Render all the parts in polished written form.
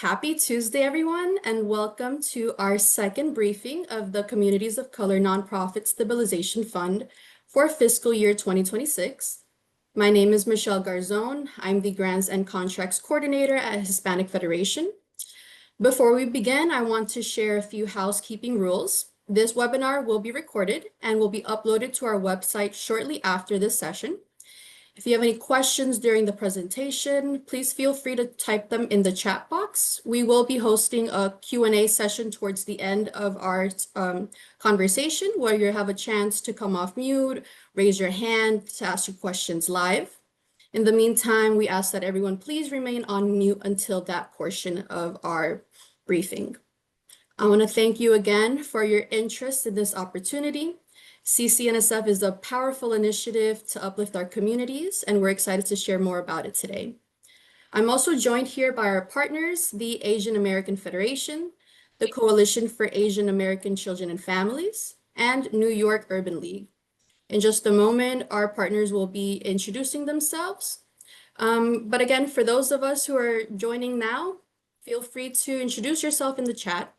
Happy Tuesday, everyone, and welcome to our second briefing of the Communities of Color Nonprofit Stabilization Fund for fiscal year 2026. My name is Michelle Garzon. I'm the Grants and Contracts Coordinator at Hispanic Federation. Before we begin, I want to share a few housekeeping rules. This webinar will be recorded and will be uploaded to our website shortly after this session. If you have any questions during the presentation, please feel free to type them in the chat box. We will be hosting a Q&A session towards the end of our conversation where you have a chance to come off mute, raise your hand to ask your questions live. In the meantime, we ask that everyone please remain on mute until that portion of our briefing. I want to thank you again for your interest in this opportunity. CCNSF is a powerful initiative to uplift our communities, and we're excited to share more about it today. I'm also joined here by our partners, the Asian American Federation, the Coalition for Asian American Children and Families, and New York Urban League. In just a moment, our partners will be introducing themselves. But again, for those of us who are joining now, feel free to introduce yourself in the chat.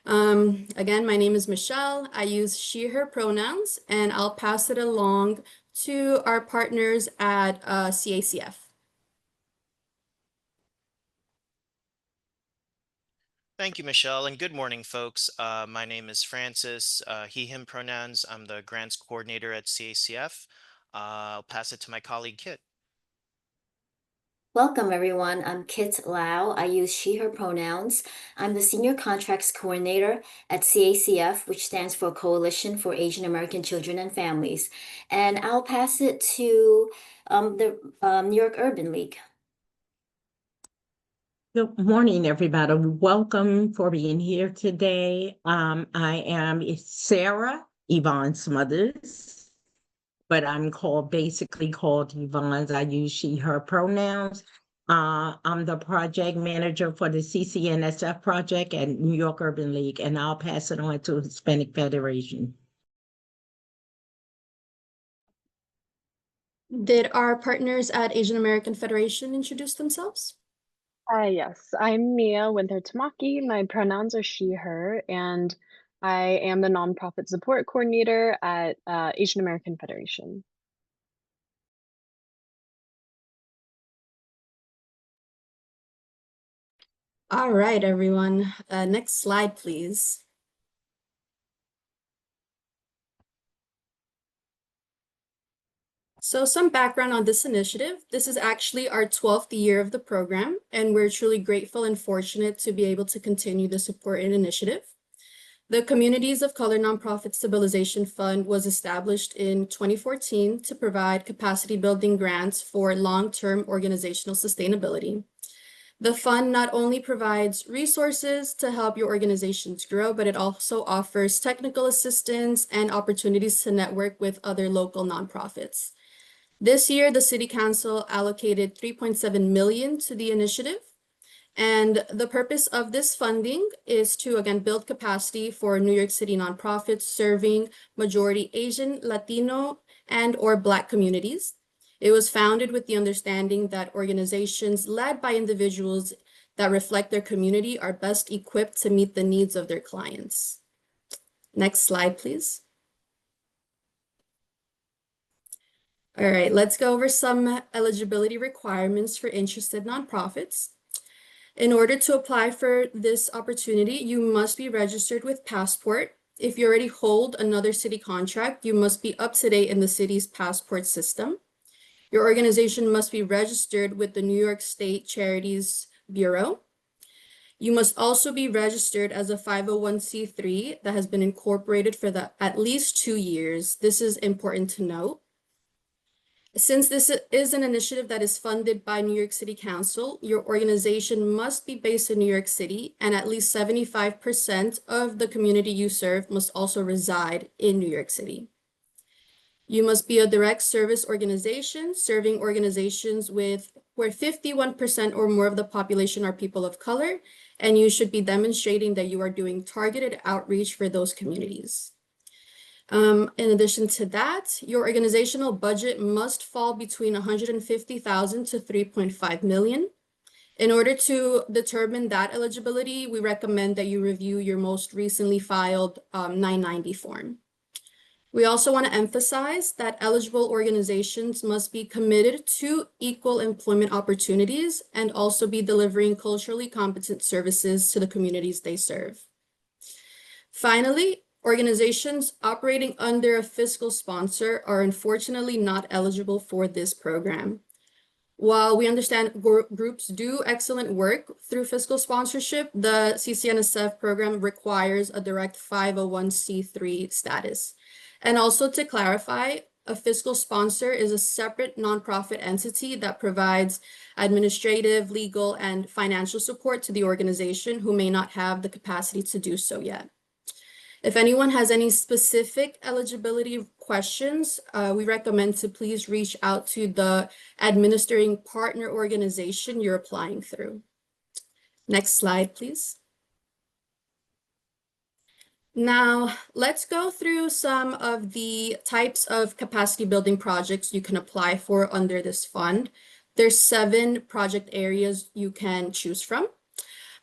Again, my name is Michelle. I use she, her pronouns, and I'll pass it along to our partners at CACF. Thank you, Michelle, and good morning, folks. My name is Francis, he, him pronouns. I'm the grants coordinator at CACF. I'll pass it to my colleague, Kit. Welcome, everyone. I'm Kit Lau. I use she, her pronouns. I'm the Senior Contracts Coordinator at CACF, which stands for Coalition for Asian American Children and Families. And I'll pass it to the New York Urban League. Good morning, everybody. Welcome for being here today. I am Sarah, Yvonne Smothers, but I'm basically called Yvonne. I use she, her pronouns. I'm the project manager for the CCNSF project at New York Urban League, and I'll pass it on to Hispanic Federation. Did our partners at Asian American Federation introduce themselves? Yes, I'm Mia Winther Tamaki. My pronouns are she, her, and I am the nonprofit support coordinator at Asian American Federation. All right, everyone. Next slide, please. So some background on this initiative. This is actually our 12th year of the program, and we're truly grateful and fortunate to be able to continue the support and initiative. The Communities of Color Nonprofit Stabilization Fund was established in 2014 to provide capacity building grants for long-term organizational sustainability. The fund not only provides resources to help your organizations grow, but it also offers technical assistance and opportunities to network with other local nonprofits. This year, the City Council allocated $3.7 million to the initiative. And the purpose of this funding is to, again, build capacity for New York City nonprofits serving majority Asian, Latino, and/or Black communities. It was founded with the understanding that organizations led by individuals that reflect their community are best equipped to meet the needs of their clients. Next slide, please. All right, let's go over some eligibility requirements for interested nonprofits. In order to apply for this opportunity, you must be registered with Passport. If you already hold another city contract, you must be up to date in the city's passport system. Your organization must be registered with the New York State Charities Bureau. You must also be registered as a 501c3 that has been incorporated for at least 2 years. This is important to note. Since this is an initiative that is funded by New York City Council, your organization must be based in New York City, and at least 75% of the community you serve must also reside in New York City. You must be a direct service organization serving organizations where 51% or more of the population are people of color, and you should be demonstrating that you are doing targeted outreach for those communities. In addition to that, your organizational budget must fall between $150,000 to $3.5 million. In order to determine that eligibility, we recommend that you review your most recently filed 990 form. We also want to emphasize that eligible organizations must be committed to equal employment opportunities and also be delivering culturally competent services to the communities they serve. Finally, organizations operating under a fiscal sponsor are unfortunately not eligible for this program. While we understand groups do excellent work through fiscal sponsorship, the CCNSF program requires a direct 501c3 status. And also to clarify, a fiscal sponsor is a separate nonprofit entity that provides administrative, legal, and financial support to the organization who may not have the capacity to do so yet. If anyone has any specific eligibility questions, we recommend to please reach out to the administering partner organization you're applying through. Next slide, please. Now, let's go through some of the types of capacity building projects you can apply for under this fund. There's 7 project areas you can choose from: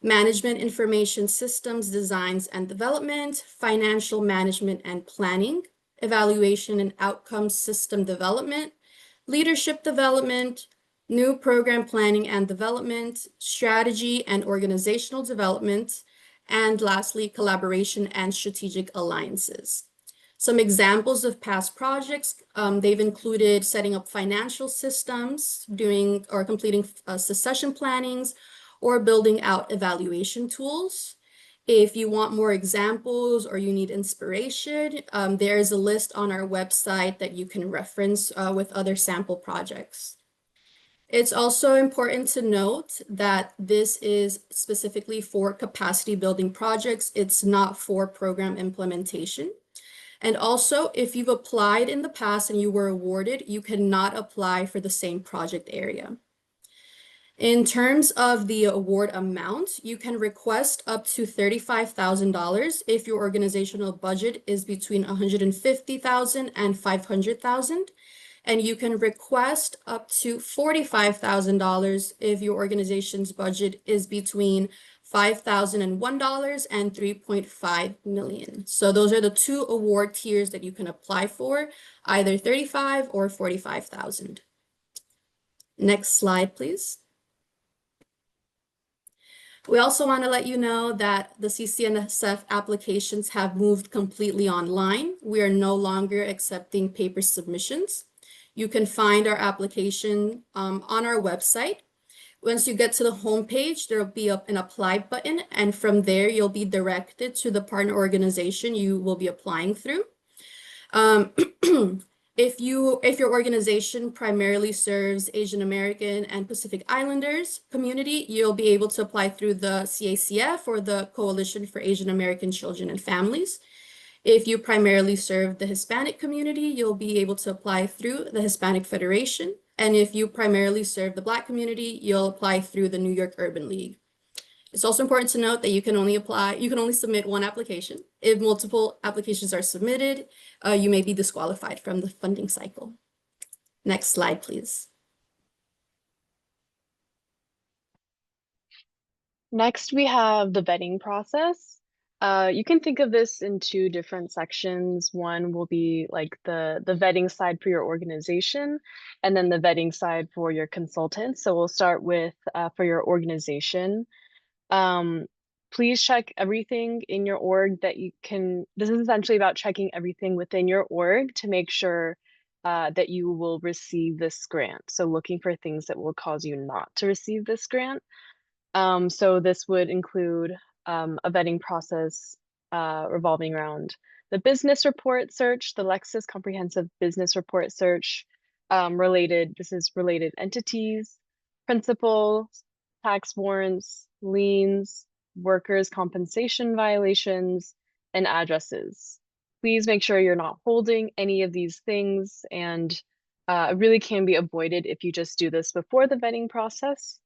management information systems, designs and development, financial management and planning, evaluation and outcomes system development, leadership development, new program planning and development, strategy and organizational development, and lastly, collaboration and strategic alliances. Some examples of past projects, they've included setting up financial systems, doing or completing succession plannings, or building out evaluation tools. If you want more examples or you need inspiration, there is a list on our website that you can reference with other sample projects. It's also important to note that this is specifically for capacity building projects. It's not for program implementation. And also, if you've applied in the past and you were awarded, you cannot apply for the same project area. In terms of the award amount, you can request up to $35,000 if your organizational budget is between $150,000 and $500,000. And you can request up to $45,000 if your organization's budget is between $5,001 and $3.5 million. So those are the 2 award tiers that you can apply for, either $35,000 or $45,000. Next slide, please. We also want to let you know that the CCNSF applications have moved completely online. We are no longer accepting paper submissions. You can find our application on our website. Once you get to the homepage, there will be an apply button, and from there you'll be directed to the partner organization you will be applying through. If your organization primarily serves Asian American and Pacific Islanders community, you'll be able to apply through the CACF or the Coalition for Asian American Children and Families. If you primarily serve the Hispanic community, you'll be able to apply through the Hispanic Federation. And if you primarily serve the Black community, you'll apply through the New York Urban League. It's also important to note that you can only submit 1 application. If multiple applications are submitted, you may be disqualified from the funding cycle. Next slide, please. Next, we have the vetting process. You can think of this in 2 different sections. One will be like the vetting side for your organization, and then the vetting side for your consultants. So we'll start with for your organization. Please check everything in your org that you can. This is essentially about checking everything within your org to make sure that you will receive this grant. So looking for things that will cause you not to receive this grant. So this would include a vetting process revolving around the business report search, the Lexis Comprehensive Business Report Search, related entities, principals, tax warrants, liens, workers' compensation violations, and addresses. Please make sure you're not holding any of these things, and it really can be avoided if you just do this before the vetting process.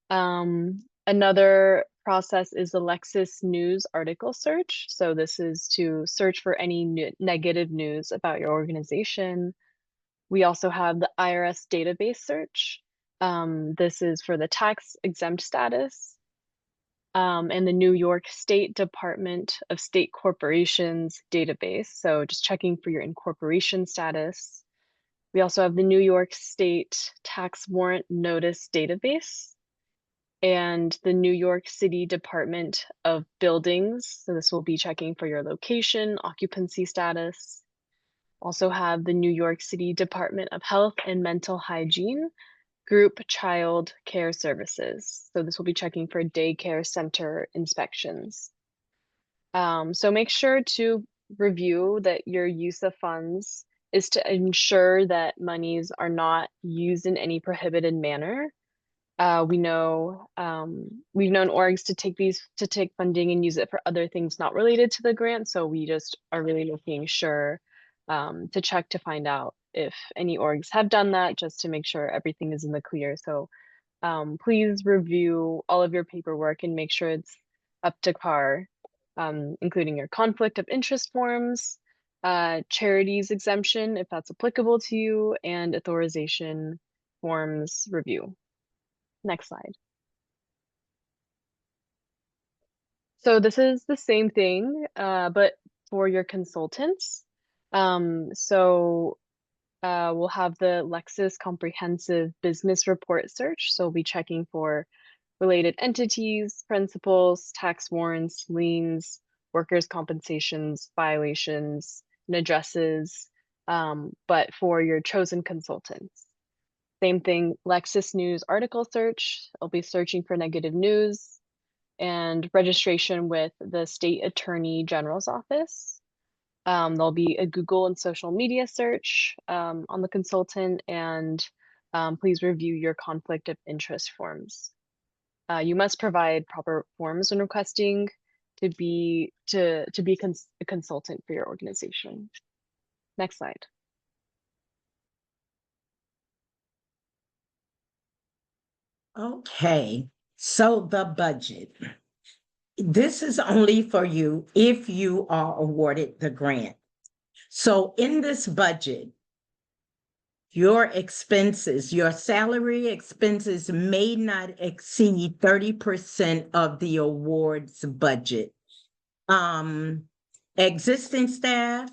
Another process is the Lexis News article search. So this is to search for any negative news about your organization. We also have the IRS database search. This is for the tax exempt status, and the New York State Department of State Corporations database. So just checking for your incorporation status. We also have the New York State Tax Warrant Notice database and the New York City Department of Buildings. So this will be checking for your location, occupancy status. Also have the New York City Department of Health and Mental Hygiene, Group Child Care Services. So this will be checking for daycare center inspections. So make sure to review that your use of funds is to ensure that monies are not used in any prohibited manner. We know we've known orgs to take funding and use it for other things not related to the grant. So we just are really making sure to check to find out if any orgs have done that, just to make sure everything is in the clear. So please review all of your paperwork and make sure it's up to par, including your conflict of interest forms, charities exemption, if that's applicable to you, and authorization forms review. Next slide. So this is the same thing, but for your consultants. We'll have the Lexis Comprehensive Business Report Search. So we'll be checking for related entities, principals, tax warrants, liens, workers' compensations, violations, and addresses, but for your chosen consultants. Same thing, Lexis News article search. I'll be searching for negative news and registration with the State Attorney General's office. There'll be a Google and social media search on the consultant, and please review your conflict of interest forms. You must provide proper forms when requesting to be a consultant for your organization. Next slide. Okay, so the budget. This is only for you if you are awarded the grant. So in this budget, your expenses, your salary expenses may not exceed 30% of the award's budget. Existing staff,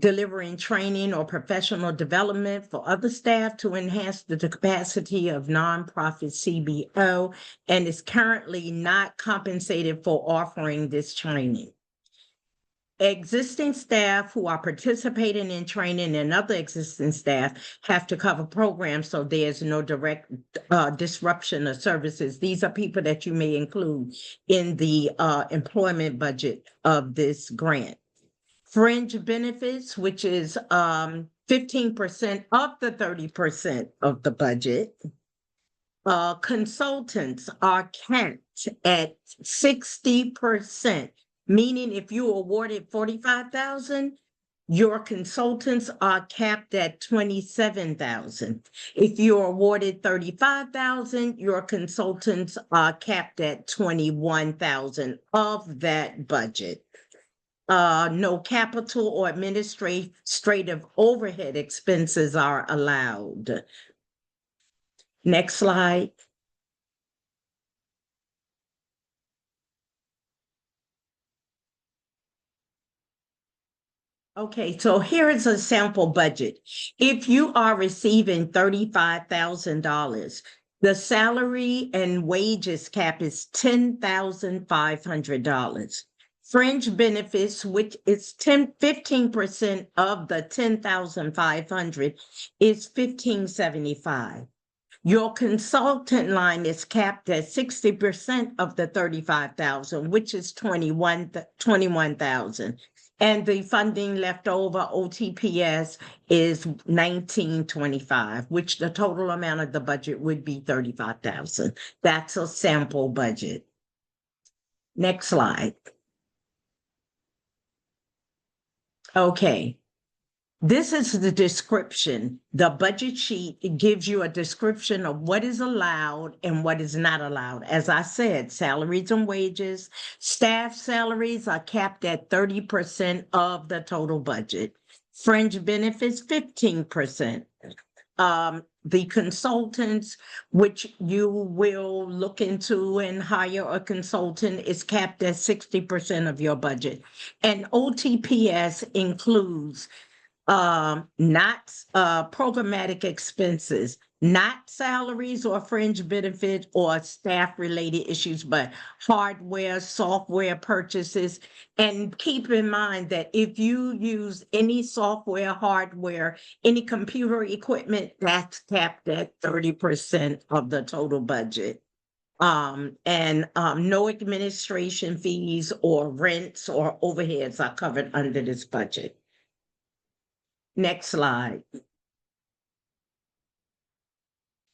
delivering training or professional development for other staff to enhance the capacity of nonprofit CBO and is currently not compensated for offering this training. Existing staff who are participating in training and other existing staff have to cover programs so there's no direct disruption of services. These are people that you may include in the employment budget of this grant. Fringe benefits, which is 15% of the 30% of the budget. Consultants are capped at 60%, meaning if you awarded 45,000, your consultants are capped at 27,000. If you're awarded 35,000, your consultants are capped at 21,000 of that budget. No capital or administrative overhead expenses are allowed. Next slide. Okay, so here is a sample budget. If you are receiving $35,000, the salary and wages cap is $10,500. Fringe benefits, which is 15% of the 10,500, is $1,575. Your consultant line is capped at 60% of the 35,000, which is 21,000. And the funding left over, OTPS, is 1925, which the total amount of the budget would be 35,000. That's a sample budget. Next slide. Okay. This is the description. The budget sheet, it gives you a description of what is allowed and what is not allowed. As I said, salaries and wages, staff salaries are capped at 30% of the total budget. Fringe benefits, 15%. the consultants, which you will look into and hire a consultant, is capped at 60% of your budget. And OTPS includes not programmatic expenses, not salaries or fringe benefit or staff related issues, but hardware, software purchases. And keep in mind that if you use any software, hardware, any computer equipment, that's capped at 30% of the total budget. No administration fees or rents or overheads are covered under this budget. Next slide.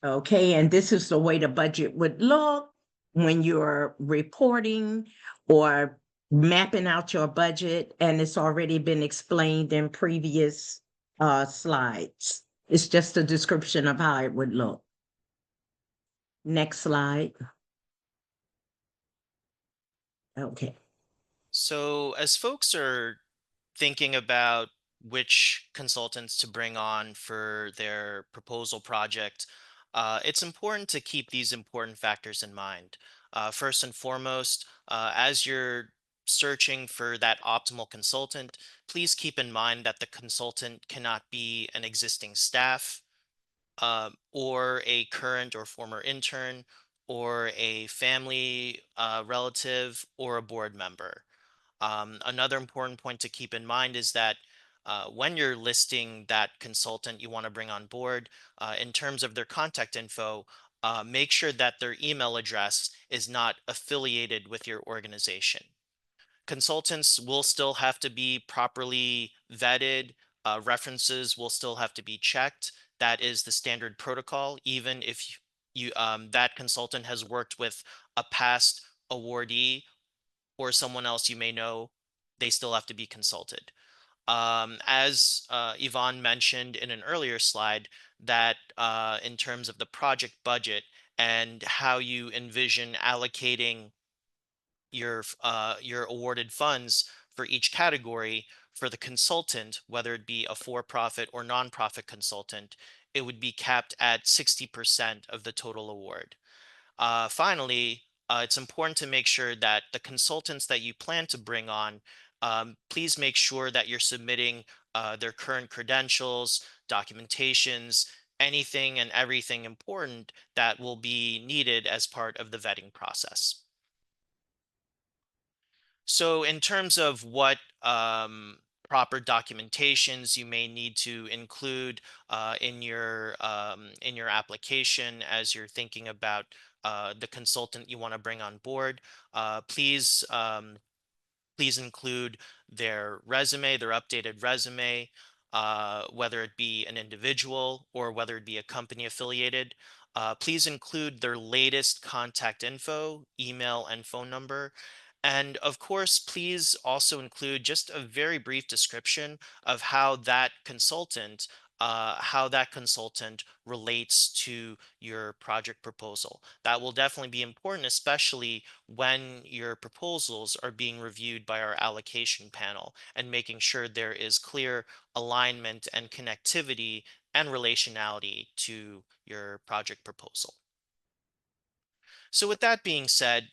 Okay, and this is the way the budget would look when you're reporting or mapping out your budget, and it's already been explained in previous slides. It's just a description of how it would look. Next slide. Okay. So as folks are thinking about which consultants to bring on for their proposal project, it's important to keep these important factors in mind. First and foremost, as you're searching for that optimal consultant, please keep in mind that the consultant cannot be an existing staff, or a current or former intern, or a family relative, or a board member. Another important point to keep in mind is that when you're listing that consultant you want to bring on board, in terms of their contact info, make sure that their email address is not affiliated with your organization. Consultants will still have to be properly vetted. References will still have to be checked. That is the standard protocol. Even if that consultant has worked with a past awardee or someone else you may know, they still have to be consulted. As Yvonne mentioned in an earlier slide, that in terms of the project budget and how you envision allocating your awarded funds for each category, for the consultant, whether it be a for-profit or nonprofit consultant, it would be capped at 60% of the total award. Finally, it's important to make sure that the consultants that you plan to bring on, please make sure that you're submitting their current credentials, documentations, anything and everything important that will be needed as part of the vetting process. So in terms of what proper documentations you may need to include in your application as you're thinking about the consultant you want to bring on board, please include their resume, their updated resume, whether it be an individual or whether it be a company affiliated. Please include their latest contact info, email, and phone number. And of course, please also include just a very brief description of how that consultant relates to your project proposal. That will definitely be important, especially when your proposals are being reviewed by our allocation panel, and making sure there is clear alignment and connectivity and relationality to your project proposal. So with that being said,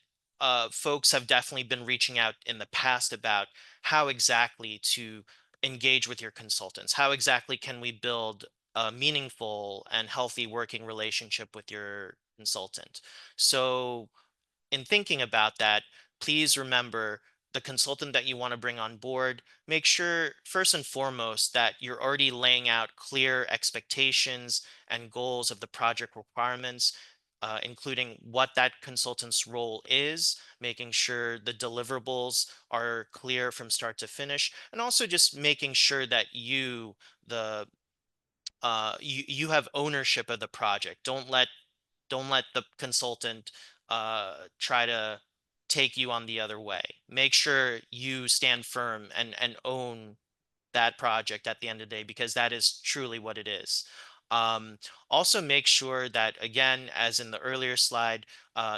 folks have definitely been reaching out in the past about how exactly to engage with your consultants. How exactly can we build a meaningful and healthy working relationship with your consultant? So in thinking about that, please remember the consultant that you want to bring on board. Make sure, first and foremost, that you're already laying out clear expectations and goals of the project requirements, including what that consultant's role is, making sure the deliverables are clear from start to finish, and also just making sure that you have ownership of the project. Don't let the consultant try to take you on the other way. Make sure you stand firm and own that project at the end of the day, because that is truly what it is. Um, Also make sure that, again, as in the earlier slide,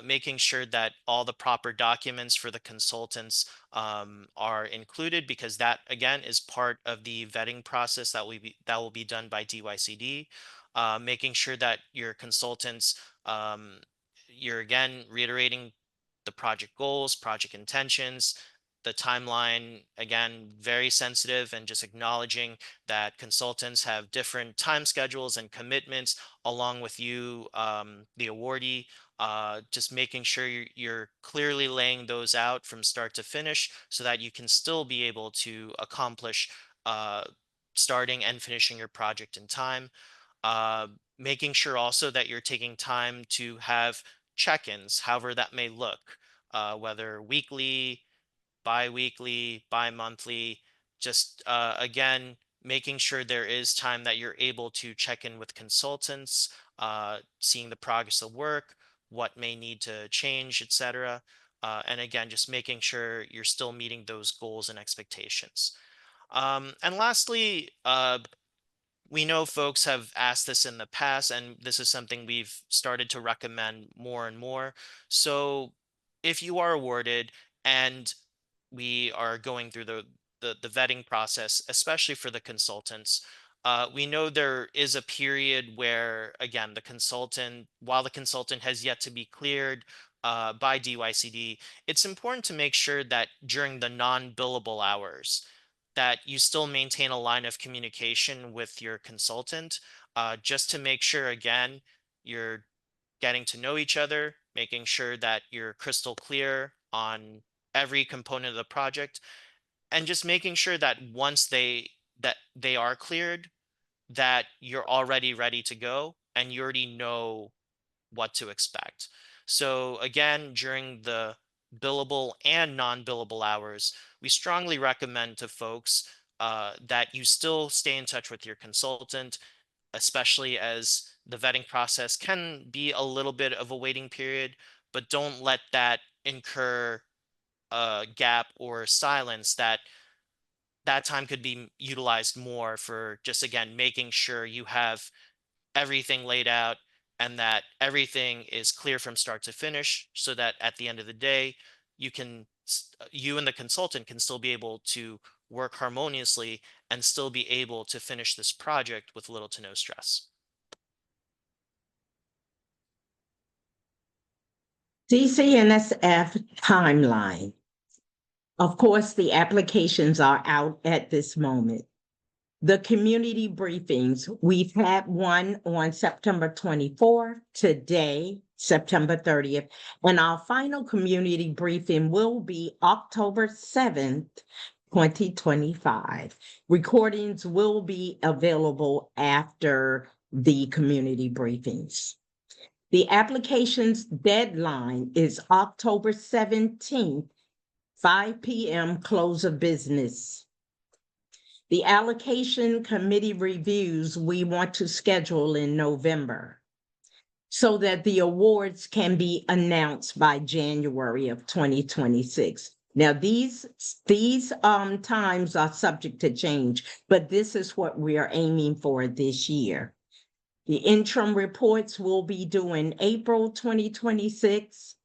making sure that all the proper documents for the consultants are included, because that again is part of the vetting process that will be done by DYCD. making sure that your consultants, you're again reiterating the project goals, project intentions, the timeline, again, very sensitive, and just acknowledging that consultants have different time schedules and commitments along with you, the awardee. Just making sure you're clearly laying those out from start to finish so that you can still be able to accomplish uh, starting and finishing your project in time. uh, Making sure also that you're taking time to have check-ins, however that may look, whether weekly, bi-weekly, bi-monthly, just again, making sure there is time that you're able to check in with consultants, seeing the progress of work, what may need to change, etc. And again, just making sure you're still meeting those goals and expectations. And lastly, we know folks have asked this in the past, and this is something we've started to recommend more and more. So, if you are awarded and we are going through the vetting process, especially for the consultants, we know there is a period where, again, the consultant, while the consultant has yet to be cleared by DYCD, it's important to make sure that during the non-billable hours, that you still maintain a line of communication with your consultant, just to make sure, again, you're getting to know each other, making sure that you're crystal clear on every component of the project, and just making sure that once they are cleared, that you're already ready to go and you already know what to expect. So again, during the billable and non-billable hours, we strongly recommend to folks that you still stay in touch with your consultant, especially as the vetting process can be a little bit of a waiting period, but don't let that incur a gap or silence that time could be utilized more for just again making sure you have everything laid out and that everything is clear from start to finish so that at the end of the day you and the consultant can still be able to work harmoniously and still be able to finish this project with little to no stress. CCNSF timeline. Of course, the applications are out at this moment. The community briefings, we've had one on September 24th, today, September 30th, and our final community briefing will be October 7th, 2025. Recordings will be available after the community briefings. The application's deadline is October 17th, 5 p.m. close of business. The allocation committee reviews we want to schedule in November so that the awards can be announced by January of 2026. Now, these times are subject to change, but this is what we are aiming for this year. The interim reports will be due in April 2026.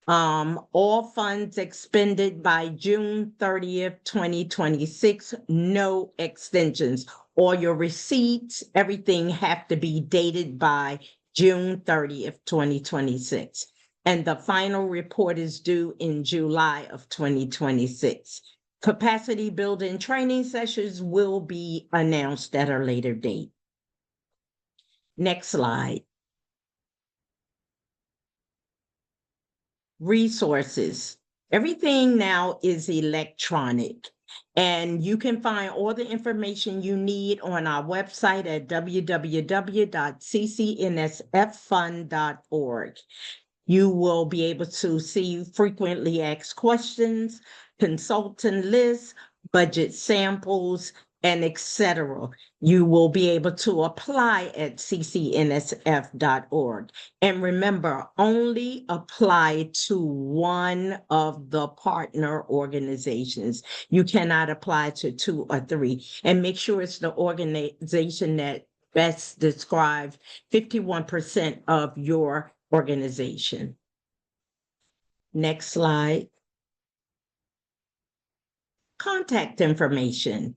All funds expended by June 30th, 2026, no extensions. All your receipts, everything have to be dated by June 30th, 2026. And the final report is due in July of 2026. Capacity building training sessions will be announced at a later date. Next slide. Resources. Everything now is electronic, and you can find all the information you need on our website at www.ccnsffund.org. You will be able to see frequently asked questions, consultant lists, budget samples, and etc. You will be able to apply at ccnsf.org. And remember, only apply to one of the partner organizations. You cannot apply to 2 or 3. And make sure it's the organization that best describes 51% of your organization. Next slide. Contact information.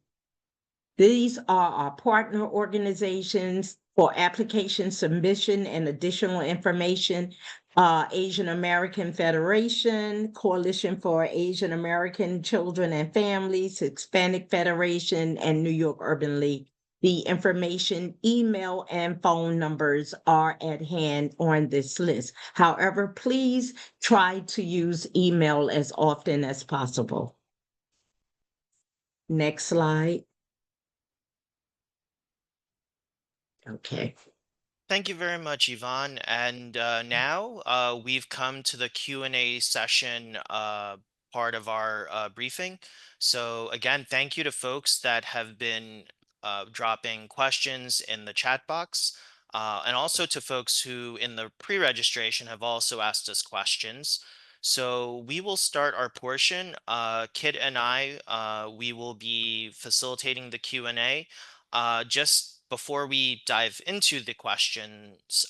These are our partner organizations. For application submission and additional information, Asian American Federation, Coalition for Asian American Children and Families, Hispanic Federation, and New York Urban League. The information, email, and phone numbers are at hand on this list. However, please try to use email as often as possible. Next slide. Okay. Thank you very much, Yvonne. And now we've come to the Q&A session part of our briefing. So again, thank you to folks that have been dropping questions in the chat box, and also to folks who in the pre-registration have also asked us questions. So we will start our portion. Kit and I, we will be facilitating the Q&A. Just before we dive into the questions,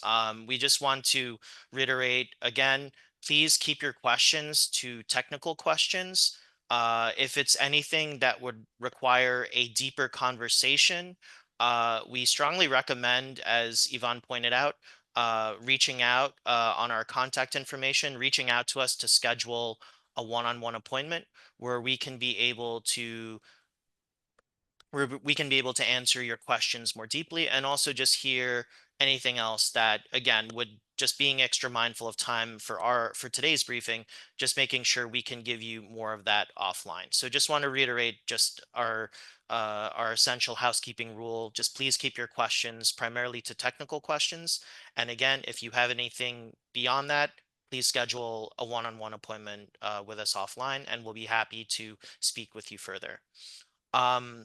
we just want to reiterate again, please keep your questions to technical questions. If it's anything that would require a deeper conversation, we strongly recommend, as Yvonne pointed out, reaching out on our contact information, reaching out to us to schedule a one-on-one appointment where we can be able to answer your questions more deeply and also just hear anything else that, again, would just being extra mindful of time for today's briefing, just making sure we can give you more of that offline. So just want to reiterate just our essential housekeeping rule. Just please keep your questions primarily to technical questions. And again, if you have anything beyond that, please schedule a one-on-one appointment with us offline, and we'll be happy to speak with you further.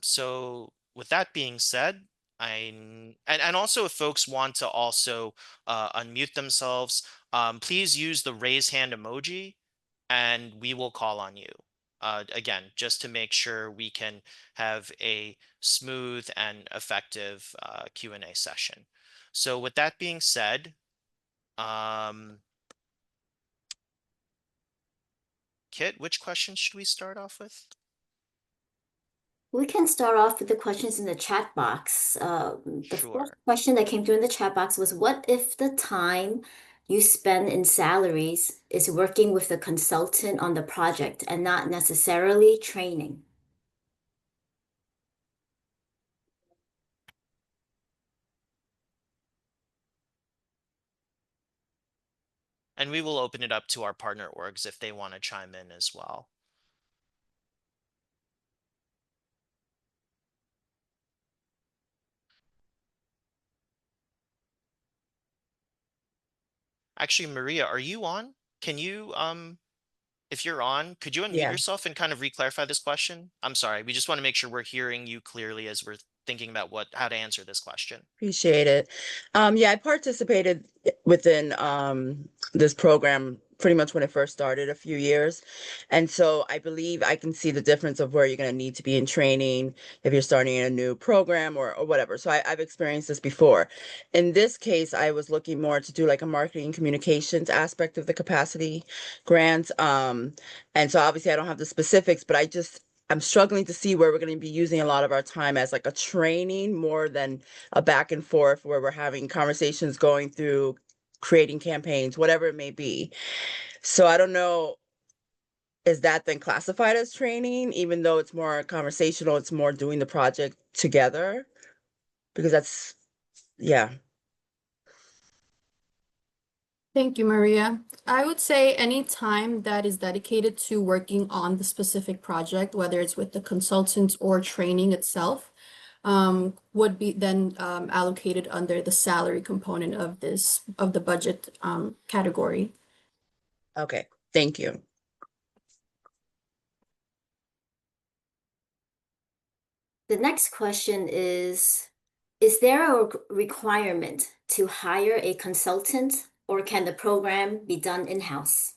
So with that being said, and also if folks want to also unmute themselves, please use the raise hand emoji and we will call on you. Again, just to make sure we can have a smooth and effective Q&A session. So with that being said, Kit, which question should we start off with? We can start off with the questions in the chat box. The first Sure. question that came through in the chat box was, what if the time you spend in salaries is working with the consultant on the project and not necessarily training? And we will open it up to our partner orgs if they want to chime in as well. Actually, Maria, are you on? Can you, if you're on, could you unmute Yeah, yourself and kind of re-clarify this question? I'm sorry, we just want to make sure we're hearing you clearly as we're thinking about how to answer this question. appreciate it. Yeah, I participated within this program pretty much when it first started a few years. And so I believe I can see the difference of where you're going to need to be in training if you're starting a new program or whatever. So I've experienced this before. In this case, I was looking more to do like a marketing communications aspect of the capacity grants. And so obviously I don't have the specifics, but I'm struggling to see where we're going to be using a lot of our time as like a training more than a back and forth where we're having conversations going through creating campaigns, whatever it may be. So I don't know, is that then classified as training, even though it's more conversational, it's more doing the project together? Because yeah. Thank you, Maria. I would say any time that is dedicated to working on the specific project, whether it's with the consultants or training itself, would be then allocated under the salary component of the budget category. Okay, thank you. The next question is there a requirement to hire a consultant or can the program be done in-house?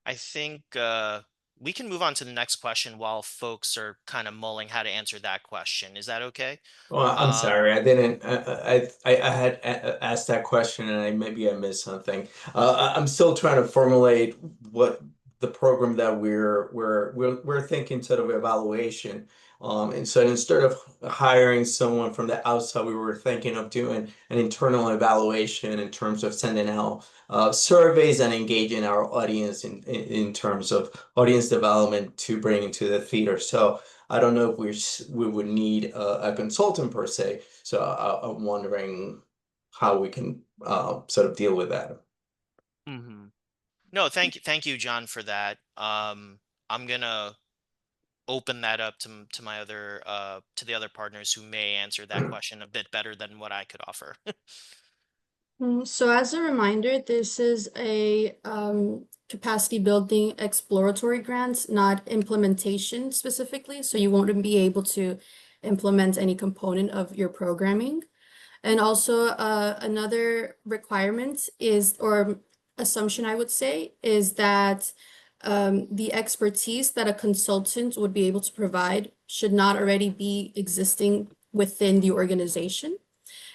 I think we can move on to the next question while folks are kind of mulling how to answer that question. Is that okay? Well, I'm Um, sorry, I didn't. I had asked that question, and maybe I missed something. I'm still trying to formulate what the program that we're thinking sort of evaluation. And so instead of hiring someone from the outside, we were thinking of doing an internal evaluation in terms of sending out surveys and engaging our audience in terms of audience development to bring into the theater. So. I don't know if we would need a consultant per se. So I'm wondering how we can sort of deal with that. mhm. No, thank you, John, for that. I'm gonna open that up to my other to the other partners who may answer that question a bit better than what I could offer. So as a reminder, this is a capacity building exploratory grant, not implementation specifically. So you won't be able to implement any component of your programming. And also another requirement is, or assumption I would say, is that the expertise that a consultant would be able to provide should not already be existing within the organization.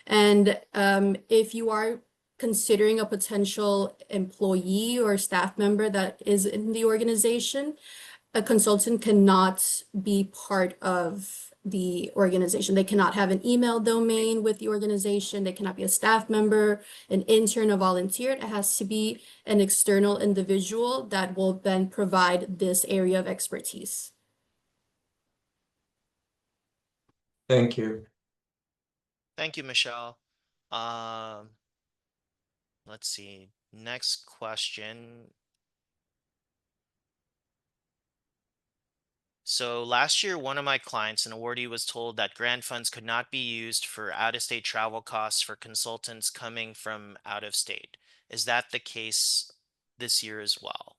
And if you are considering a potential employee or staff member that is in the organization, a consultant cannot be part of the organization. They cannot have an email domain with the organization. They cannot be a staff member, an intern, a volunteer. It has to be an external individual that will then provide this area of expertise. Thank you. Thank you, Michelle. Um, let's see. Next question. So last year, one of my clients, an awardee, was told that grant funds could not be used for out-of-state travel costs for consultants coming from out of state. Is that the case this year as well?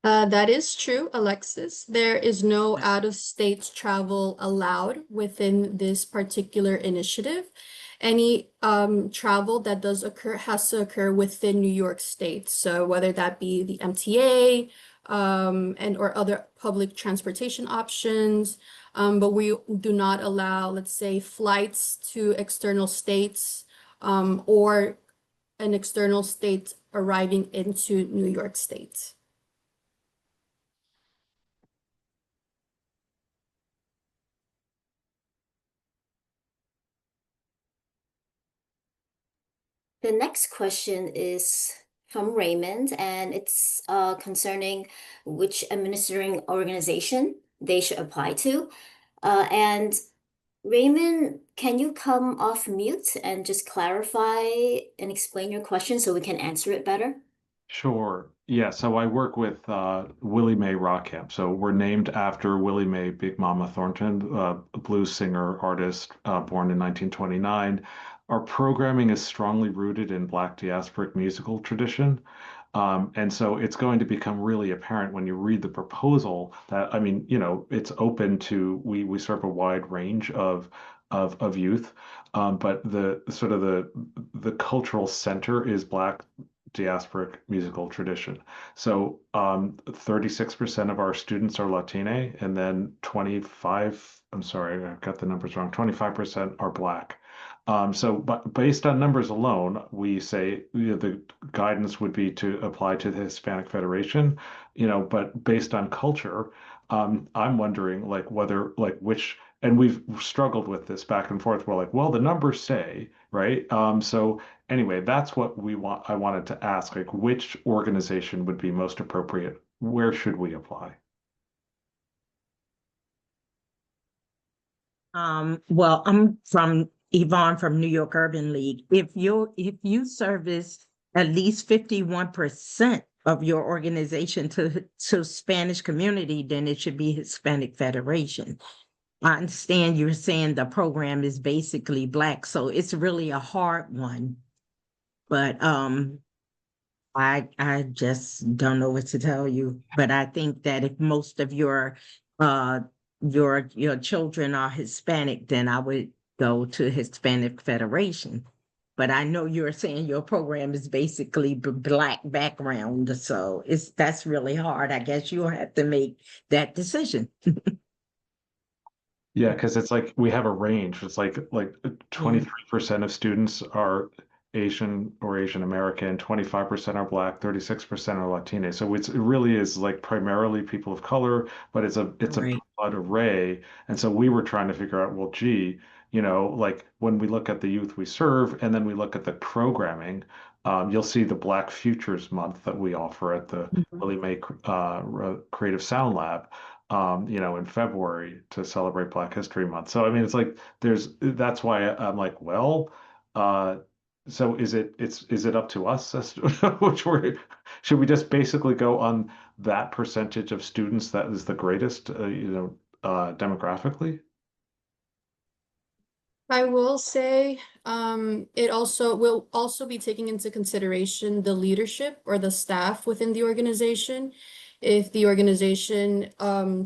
That is true, Alexis. There is no out-of-state travel allowed within this particular initiative. Any travel that does occur has to occur within New York State. So whether that be the MTA and or other public transportation options, but we do not allow, let's say, flights to external states or an external state arriving into New York State. The next question is from Raymond, and it's concerning which administering organization they should apply to. And Raymond, can you come off mute and just clarify and explain your question so we can answer it better? Sure. Yeah. So I work with Willie Mae Rock Camp. So we're named after Willie Mae Big Mama Thornton, a blues singer artist born in 1929. Our programming is strongly rooted in Black diasporic musical tradition. And so it's going to become really apparent when you read the proposal that, I mean, it's open to, we serve a wide range of youth, but the sort of the cultural center is Black diasporic musical tradition. So 36% of our students are Latine, and then 25, I'm sorry, I got the numbers wrong, 25% are Black. But based on numbers alone, we say the guidance would be to apply to the Hispanic Federation, but based on culture, I'm wondering like whether like which, and we've struggled with this back and forth. We're like, well, the numbers say, right? So anyway, that's what I wanted to ask, like which organization would be most appropriate? Where should we apply? Well, I'm from Yvonne from New York Urban League. If you service at least 51% of your organization to Spanish community, then it should be Hispanic Federation. I understand you're saying the program is basically Black, so it's really a hard one. But I just don't know what to tell you. But I think that if most of uh your children are Hispanic, then I would go to Hispanic Federation. But I know you're saying your program is basically Black background, so that's really hard. I guess you'll have to make that decision. Yeah, because it's like we have a range. It's like 23% of students are Asian or Asian American, 25% are Black, 36% are Latina. So it really is like primarily people of color, but it's a Right. broad array. And so we were trying to figure out, well, gee, like when we look at the youth we serve, and then we look at the programming, you'll see the Black Futures Month that we offer at the Mhm. Willie Mae Creative Sound Lab, in February to celebrate Black History Month. So I mean, it's like that's why I'm like, well, uh, so is it up to us as to which should we just basically go on that percentage of students that is the greatest, demographically? I will say, it also will also be taking into consideration the leadership or the staff within the organization. If the organization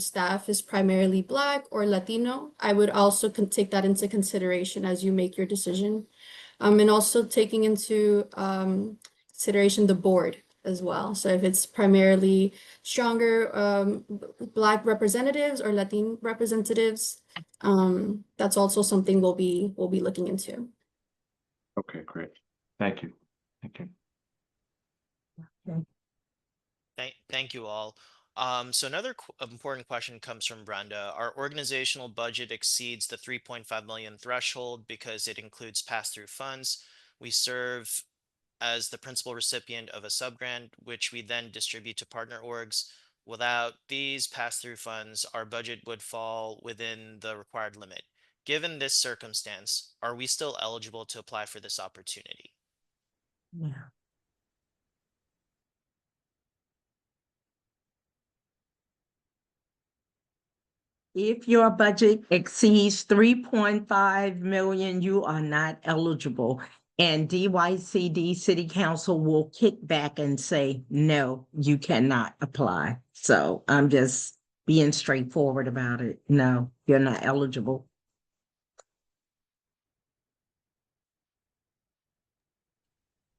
staff is primarily Black or Latino, I would also take that into consideration as you make your decision. And also taking into consideration the board as well. So if it's primarily stronger Black representatives or Latin representatives, that's also something we'll be looking into. Okay, great. Thank you. Thank you. Thank you all. So another important question comes from Brenda. Our organizational budget exceeds the 3.5 million threshold because it includes pass-through funds. We serve as the principal recipient of a subgrant, which we then distribute to partner orgs. Without these pass-through funds, our budget would fall within the required limit. Given this circumstance, are we still eligible to apply for this opportunity? Yeah. If your budget exceeds 3.5 million, you are not eligible. And DYCD City Council will kick back and say, no, you cannot apply. So I'm just being straightforward about it. No, you're not eligible.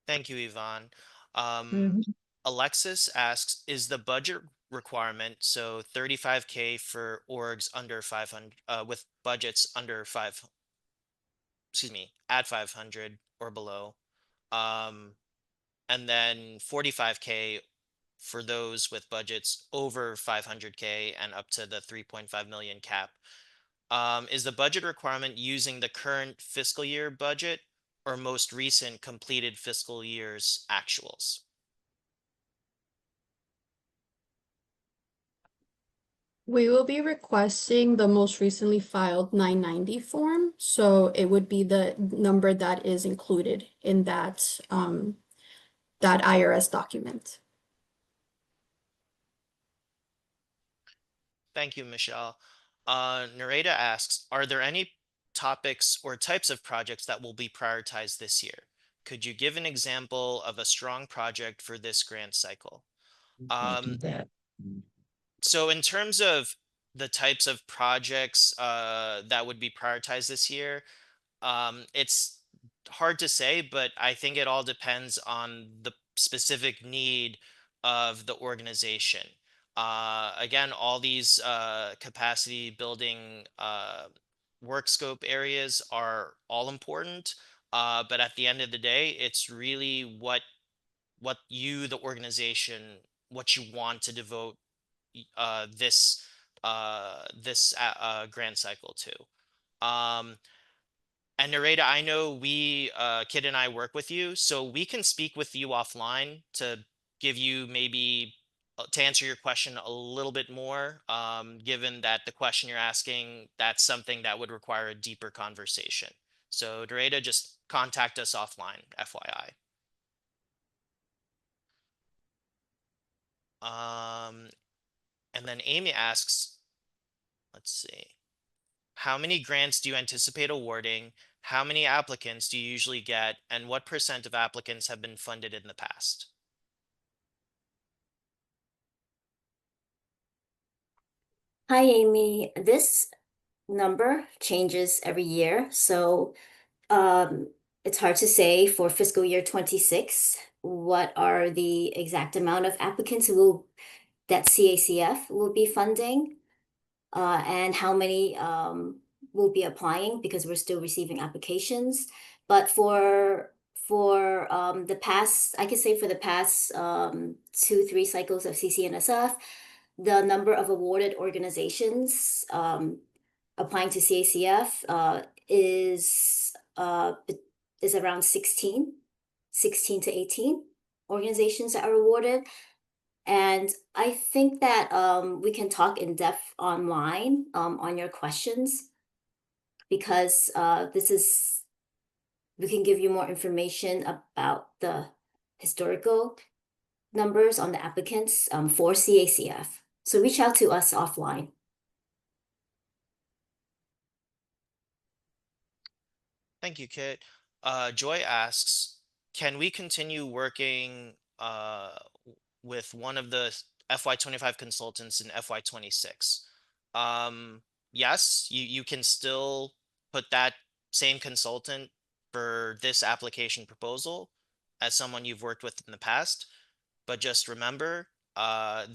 Thank you, Yvonne. Um, Mhm. Alexis asks, is the budget requirement, so 35K for orgs under 500, with budgets under 5, excuse me, at 500 or below, um, and then 45K for those with budgets over 500K and up to the 3.5 million cap. Is the budget requirement using the current fiscal year budget or most recent completed fiscal year's actuals? We will be requesting the most recently filed 990 form, so it would be the number that is included in that IRS document. Thank you, Michelle. Nareda asks, are there any topics or types of projects that will be prioritized this year? Could you give an example of a strong project for this grant cycle? Can't do Um, that. so in terms of the types of projects that would be prioritized this year, it's hard to say, but I think it all depends on the specific need of the organization. Again, all these capacity building work scope areas are all important, but at the end of the day, it's really what you, the organization, what you want to devote this grant cycle to. And Nareda, I know Kid and I work with you, so we can speak with you offline to give you maybe to answer your question a little bit more, given that the question you're asking, that's something that would require a deeper conversation. So Nareda, just contact us offline, FYI. And then Amy asks, let's see. How many grants do you anticipate awarding? How many applicants do you usually get? And what percent of applicants have been funded in the past? Hi, Amy. This number changes every year. So It's hard to say for fiscal year 26 what are the exact amount of applicants that CACF will be funding, and how many will be applying because we're still receiving applications. But for the past, I could say for the past 2, 3 cycles of CCNSF, the number of awarded organizations applying to CACF is around 16 to 18 organizations that are awarded. And I think that we can talk in depth online on your questions, because we can give you more information about the historical numbers on the applicants for CACF. So reach out to us offline. Thank you, Kit. Joy asks, can we continue working with one of the FY25 consultants in FY26? Yes, you can still put that same consultant for this application proposal as someone you've worked with in the past, but just remember,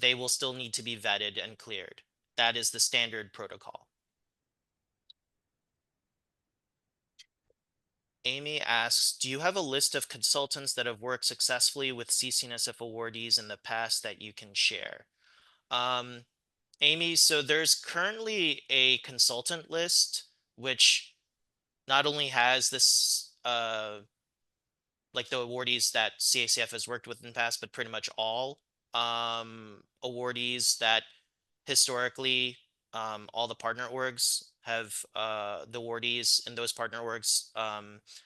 they will still need to be vetted and cleared. That is the standard protocol. Amy asks, do you have a list of consultants that have worked successfully with CCNSF awardees in the past that you can share? Amy, so there's currently a consultant list, which not only has this, like the awardees that CACF has worked with in the past, but pretty much all awardees that historically all the partner orgs have the awardees and those partner orgs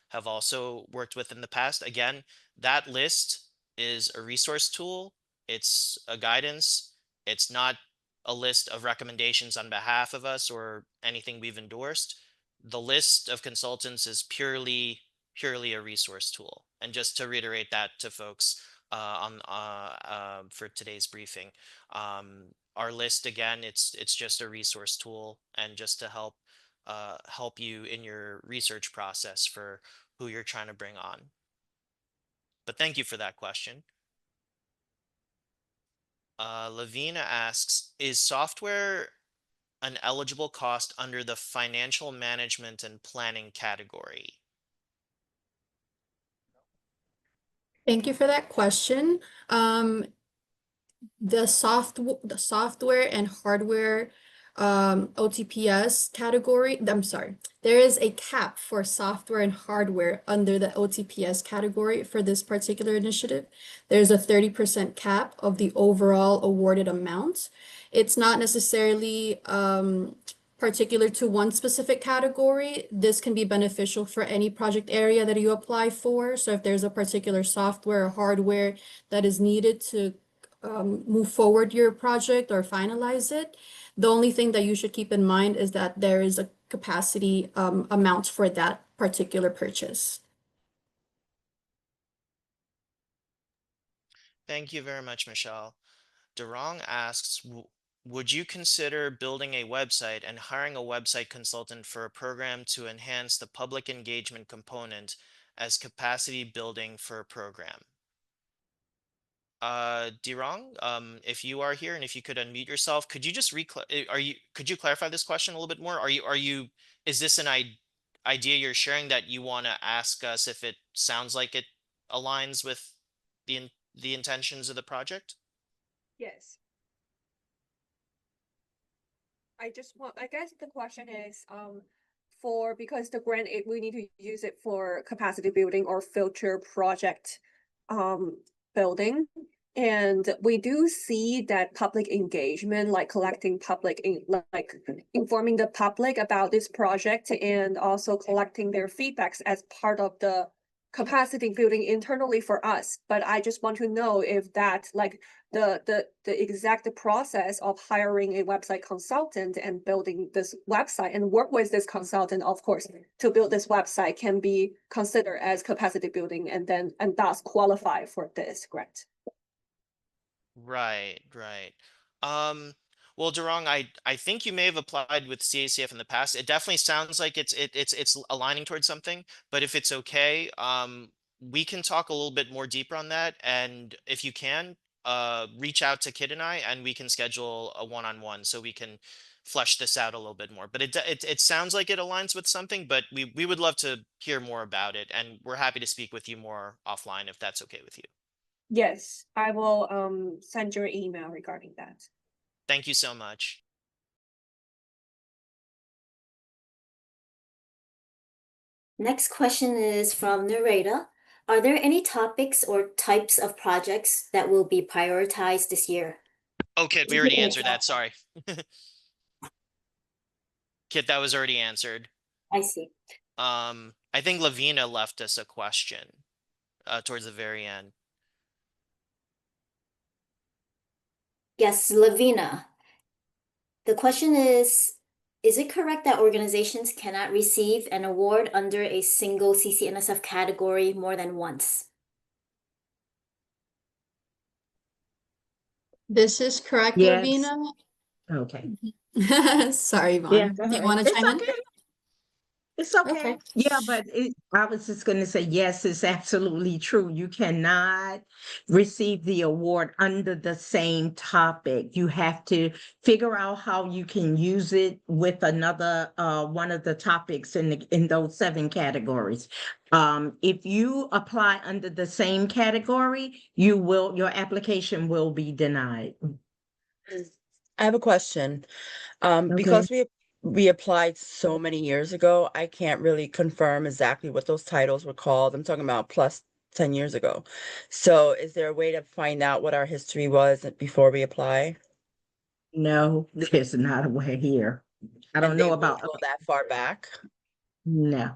have also worked with in the past. Again, that list is a resource tool. It's a guidance. It's not a list of recommendations on behalf of us or anything we've endorsed. The list of consultants is purely a resource tool. And just to reiterate that to folks for today's briefing, our list, again, it's just a resource tool and just to help you in your research process for who you're trying to bring on. But thank you for that question. Lavina asks, is software an eligible cost under the financial management and planning category? Thank you for that question. The software and hardware OTPS category, I'm sorry, there is a cap for software and hardware under the OTPS category for this particular initiative. There's a 30% cap of the overall awarded amount. It's not necessarily particular to one specific category. This can be beneficial for any project area that you apply for. So if there's a particular software or hardware that is needed to move forward your project or finalize it, the only thing that you should keep in mind is that there is a capacity amount for that particular purchase. Thank you very much, Michelle. Durong asks, would you consider building a website and hiring a website consultant for a program to enhance the public engagement component as capacity building for a program? Durong, if you are here and if you could unmute yourself, could you just could you clarify this question a little bit more? Is this an idea you're sharing that you want to ask us if it sounds like it aligns with the intentions of the project? Yes. I guess the question is, because the grant, we need to use it for capacity building or future project, building. And we do see that public engagement, like collecting like informing the public about this project and also collecting their feedbacks as part of the capacity building internally for us. But I just want to know if that, like, the exact process of hiring a website consultant and building this website and work with this consultant, of course, to build this website can be considered as capacity building and thus qualify for this grant. Right. Well, Well, Durong, I think you may have applied with CACF in the past. It definitely sounds like it's aligning towards something, but if it's okay, we can talk a little bit more deeper on that. And if you can, reach out to Kid and I, and we can schedule a one-on-one so we can flesh this out a little bit more. But it sounds like it aligns with something, but we would love to hear more about it, and we're happy to speak with you more offline if that's okay with you. Yes, I will send your email regarding that. Thank you so much. Next question is from Nareda. Are there any topics or types of projects that will be prioritized this year? Oh, Kit, we already answered that. Sorry. Kit, that was already answered. I see. I think Lavina left us a question towards the very end. Yes, Lavina. The question is it correct that organizations cannot receive an award under a single CCNSF category more than once? This is correct, Yes. Lavina. Okay. Sorry, Yeah, Yvonne. go Do you ahead. want to It's chime in? okay. It's okay. Okay. Yeah, but I was just going to say, yes, it's absolutely true. You cannot receive the award under the same topic. You have to figure out how you can use it with another one of the topics in those 7 categories. If you apply under the same category, your application will be denied. I have a question. Okay. Because we applied so many years ago, I can't really confirm exactly what those titles were called. I'm talking about plus 10 years ago. So is there a way to find out what our history was before we apply? No, there's not a way here. I don't And they know won't about, go that far back? no.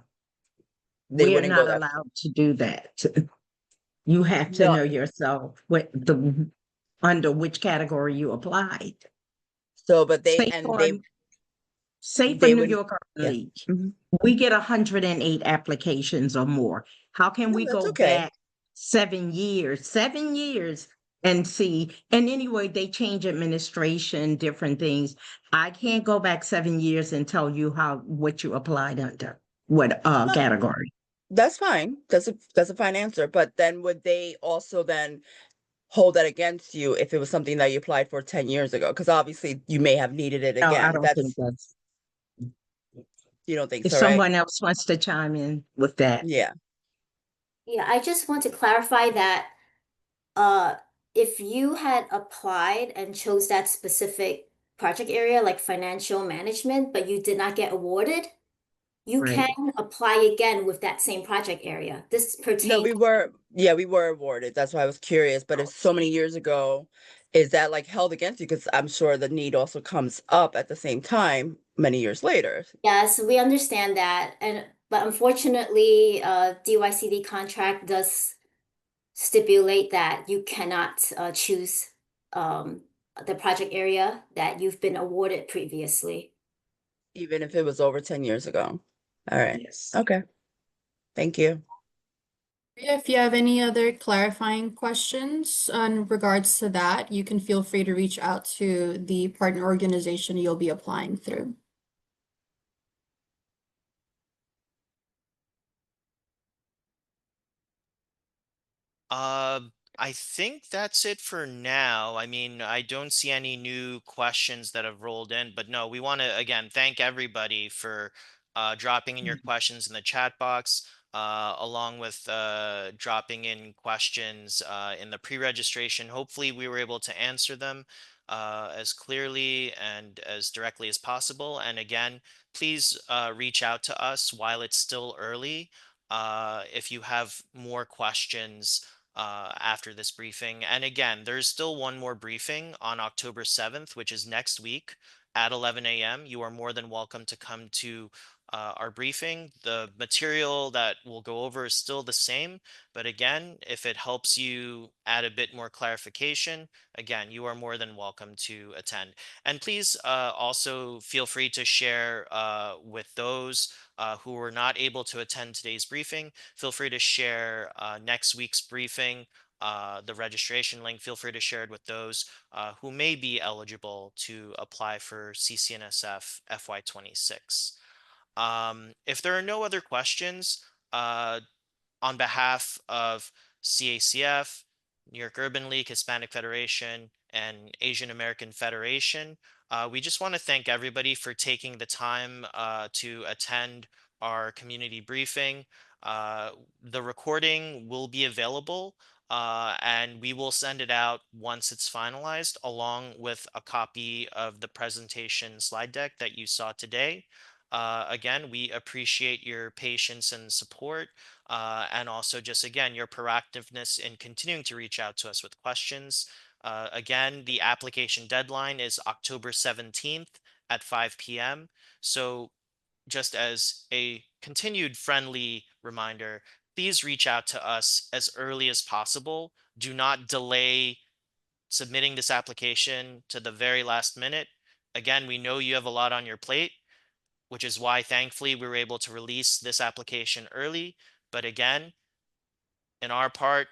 They We're wouldn't go not that. allowed to do that. You have to No. know yourself under which category you applied. So, but Say for, say for they New would, York Urban yeah. League, Mhm. we get 108 applications or more. How can No, we that's go okay. back 7 years and see? And anyway, they change administration, different things. I can't go back 7 years and tell you what you applied under, what No, category. that's fine. That's a fine answer. But then would they also then hold that against you if it was something that you applied for 10 years ago? Because obviously you may have needed it No, I again. don't think that's. You don't think If so, right? someone else wants to chime in with that. Yeah. Yeah, I just want to clarify that uh if you had applied and chose that specific project area like financial management, but you did not get awarded, you can Right. apply again with that same project area. This No, pertains. we were awarded. That's why I was curious. But if so many years ago, is that like held against you? Because I'm sure the need also comes up at the same time many years later. Yes, we understand that. But unfortunately, DYCD contract does stipulate that you cannot choose um, the project area that you've been awarded previously. Even if it was over 10 years ago. All right. Yes. Okay. Thank you. If you have any other clarifying questions in regards to that, you can feel free to reach out to the partner organization you'll be applying through. Uh, I think that's it for now. I mean, I don't see any new questions that have rolled in, but no, we want to again thank everybody for dropping in your questions in the chat box, along with dropping in questions in the pre-registration. Hopefully, we were able to answer them as clearly and as directly as possible. And again, please reach out to us while it's still early if you have more questions after this briefing. And again, there's still one more briefing on October 7th, which is next week at 11 a.m. You are more than welcome to come to our briefing. The material that we'll go over is still the same, but again, if it helps you add a bit more clarification, again, you are more than welcome to attend. And please also feel free to share with those who were not able to attend today's briefing. Feel free to share next week's briefing the registration link. Feel free to share it with those who may be eligible to apply for CCNSF FY26. If there are no other questions, on behalf of CACF, New York Urban League, Hispanic Federation, and Asian American Federation, we just want to thank everybody for taking the time to attend our community briefing. Uh, the recording will be available, and we will send it out once it's finalized, along with a copy of the presentation slide deck that you saw today. Again, we appreciate your patience and support, and also just again your proactiveness in continuing to reach out to us with questions. Again, the application deadline is October 17th at 5 p.m. So just as a continued friendly reminder, please reach out to us as early as possible. Do not delay submitting this application to the very last minute. Again, we know you have a lot on your plate, which is why thankfully we were able to release this application early. But again, in our part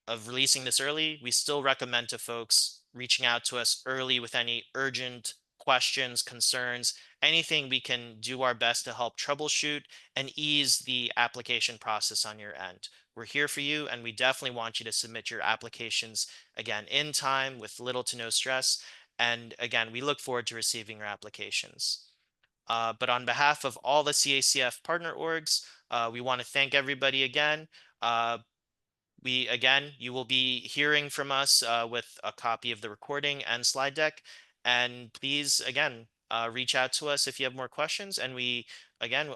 of releasing this early, we still recommend to folks reaching out to us early with any urgent questions, concerns, anything we can do our best to help troubleshoot and ease the application process on your end. We're here for you, and we definitely want you to submit your applications again in time with little to no stress. And again, we look forward to receiving your applications. But on behalf of all the CACF partner orgs, we want to thank everybody again. You will be hearing from us with a copy of the recording and slide deck. And please, again, reach out to us if you have more questions. And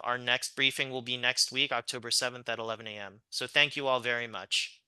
our next briefing will be next week, October 7th at 11 a.m. So thank you all very much.